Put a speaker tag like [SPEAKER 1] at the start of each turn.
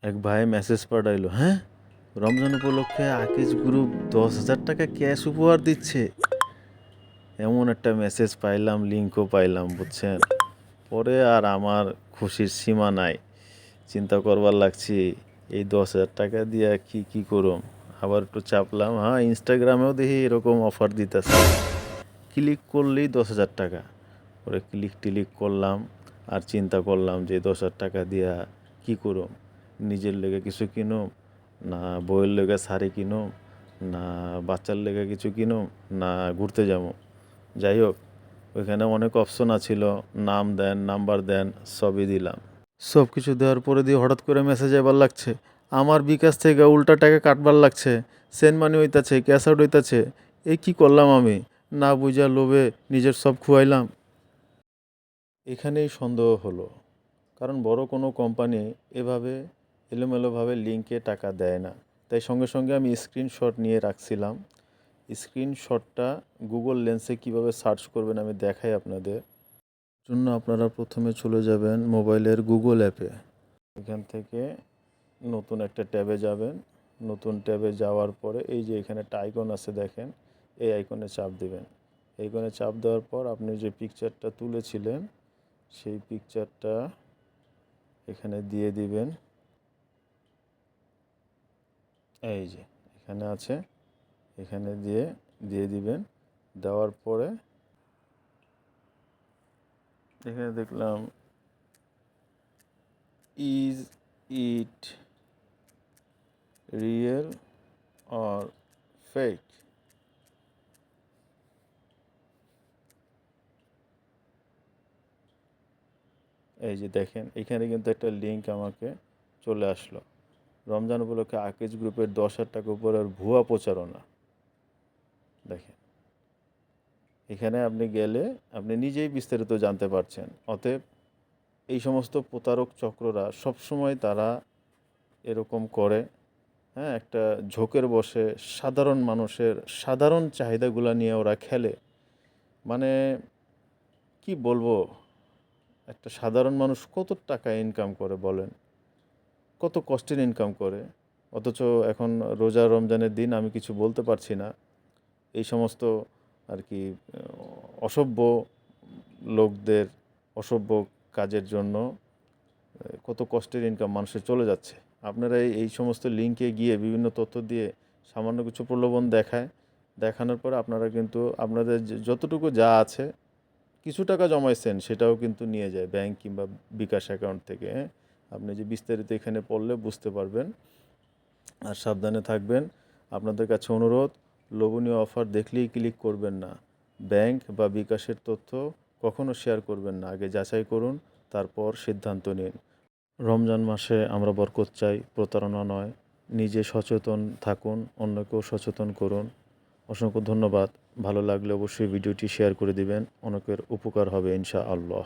[SPEAKER 1] এক ভাই মেসেজ পাঠাইলো, হ্যাঁ, রমজান উপলক্ষে আকিজ গ্রুপ 10,000 টাকা ক্যাশ উপহার দিচ্ছে। এমন একটা মেসেজ পাইলাম, লিঙ্কও পাইলাম, বুঝছেন। পরে আর আমার খুশির সীমা নাই। চিন্তা করবার লাগছি এই 10,000 টাকা দিয়া কি কি করুম। আবার একটু চাপলাম, হ্যাঁ, ইনস্টাগ্রামেও দেখি এরকম অফার দিতেছে। ক্লিক করলেই 10,000 টাকা। পরে ক্লিক টিলিক করলাম আর চিন্তা করলাম যে 10,000 টাকা দিয়া কি করুম। নিজের লেগে কিছু কিনুম, না বইয়ের লেগে শাড়ি কিনুম, না বাচ্চার লেগে কিছু কিনুম, না ঘুরতে যাবো। যাই হোক, ওইখানে অনেক অপশন আছিল, নাম দেন, নাম্বার দেন, সবই দিলাম। সব কিছু দেওয়ার পরে দিয়ে হঠাৎ করে মেসেজ এবার লাগছে, আমার বিকাশ থেকে উল্টা টাকা কাটবার লাগছে, সেন্ড মানি হইতাছে, ক্যাশ আউট হইতাছে। এই কি করলাম আমি, না বুঝা লোভে নিজের সব খুয়াইলাম। এখানেই সন্দেহ হলো, কারণ বড় কোনো কোম্পানি এভাবে এলোমেলোভাবে লিঙ্কে টাকা দেয় না। তাই সঙ্গে সঙ্গে আমি স্ক্রিনশট নিয়ে রাখছিলাম। স্ক্রিনশটটা গুগল লেন্সে কিভাবে সার্চ করবেন আমি দেখাই আপনাদের জন্য। আপনারা প্রথমে চলে যাবেন মোবাইলের গুগল অ্যাপে। এখান থেকে নতুন একটা ট্যাবে যাবেন। নতুন ট্যাবে যাওয়ার পরে এই যে এখানে একটা আইকন আছে দেখেন, এই আইকনে চাপ দিবেন। আইকনে চাপ দেওয়ার পর আপনি যে পিকচারটা তুলেছিলেন সেই পিকচারটা এখানে দিয়ে দিবেন। এই যে এখানে আছে, এখানে দিয়ে দিবেন। দেওয়ার পরে এখানে দেখলাম is it real or fake. এই যে দেখেন এখানে কিন্তু একটা লিঙ্ক আমাকে চলে আসলো, রমজান উপলক্ষে আকিজ গ্রুপের 10,000 টাকা উপহার ভুয়া প্রচারণা। দেখেন এখানে আপনি গেলে আপনি নিজেই বিস্তারিত জানতে পারছেন। অতএব এই সমস্ত প্রতারক চক্ররা সবসময় তারা এরকম করে, হ্যাঁ, একটা ঝোঁকের বশে সাধারণ মানুষের সাধারণ চাহিদাগুলো নিয়ে ওরা খেলে। মানে কি বলবো, একটা সাধারণ মানুষ কত টাকা ইনকাম করে বলেন, কত কষ্টের ইনকাম করে। অথচ এখন রোজা রমজানের দিন আমি কিছু বলতে পারছি না। এই সমস্ত আর কি অসভ্য লোকদের অসভ্য কাজের জন্য কত কষ্টের ইনকাম মানুষের চলে যাচ্ছে। আপনারা এই সমস্ত লিঙ্কে গিয়ে বিভিন্ন তথ্য দিয়ে সামান্য কিছু প্রলোভন দেখানোর পরে আপনারা কিন্তু আপনাদের যতটুকু যা আছে কিছু টাকা জমাইছেন সেটাও কিন্তু নিয়ে যায় ব্যাংক কিংবা বিকাশ অ্যাকাউন্ট থেকে, হ্যাঁ। আপনি যে বিস্তারিত এখানে পড়লে বুঝতে পারবেন। আর সাবধানে থাকবেন। আপনাদের কাছে অনুরোধ, লোভনীয় অফার দেখলেই ক্লিক করবেন না। ব্যাংক বা বিকাশের তথ্য কখনো শেয়ার করবেন না, আগে যাচাই করুন, তারপর সিদ্ধান্ত নিন। রমজান মাসে আমরা বরকত চাই, প্রতারণা নয়। নিজে সচেতন থাকুন, অন্যকেও সচেতন করুন। অসংখ্য ধন্যবাদ। ভালো লাগলে অবশ্যই ভিডিওটি শেয়ার করে দিবেন, অনেকের উপকার হবে ইনশাআল্লাহ।